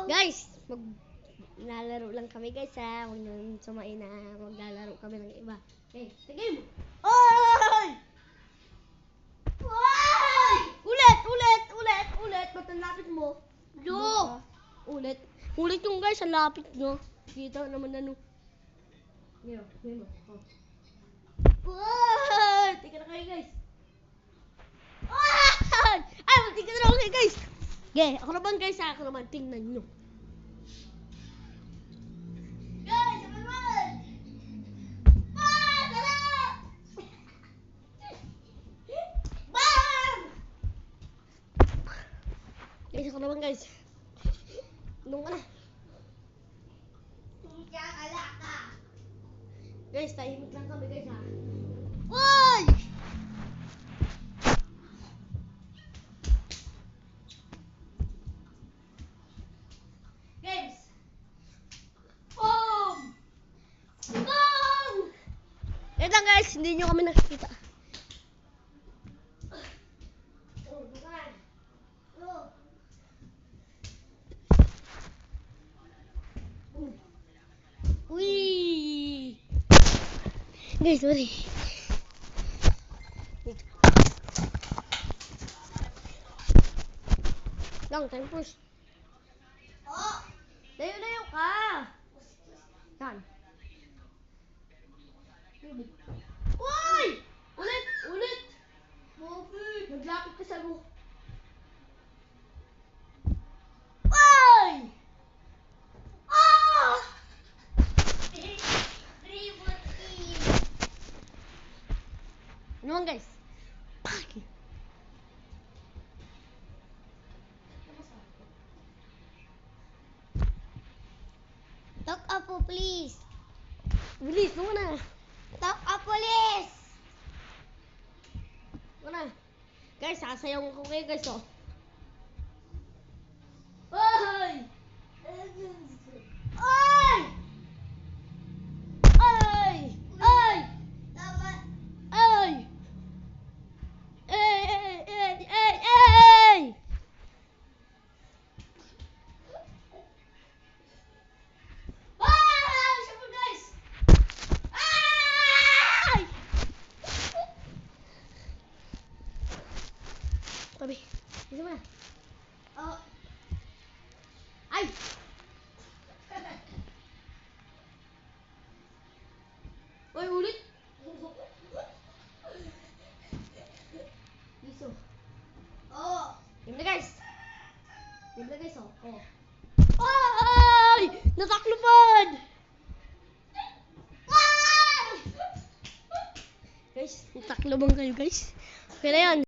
Guys, maglalaro lang kami guys ha. Huwag nang sumain na maglalaro kami ng iba. Okay, sige mo. Oy! Oy! Ulit. Ba't ang lapit mo? Jo! Ulit yung guys, ang lapit nyo. Kita naman ano. Ngayon mo. Oy! Tika na kayo guys. Oy! Ay, magtika na ako kayo guys. Okay, ako naman guys ha. Ako naman, tingnan nyo. Guys, ako naman! Guys, ako naman guys. Nung ka na. Guys, tahimik lang kami guys ha. Uy! Games! Boom! Boom! Wait lang guys, hindi nyo kami nakikita. Uy! Guys, sorry. Lang, time push. Oh! Layo ka! Yan. Uy! Ulit! Naglapit ka sa buhok. Uy! Ah! Ano guys? Talk up po, please. Bilis, nung na. Talk up, please. Wala. Guys, sasayaw ko kayo guys, oh. Oy! Oy! Oy! Oy! Tama. Oy! Ey! Ah! Siyempre guys! Ay! Tabi. Isa mo na. Oh. Ay! Oy, ulit! Iso. Oh. Game na guys! Oh. Ay! Nataklupan! Guys, natakluban kayo guys. Okay na yan.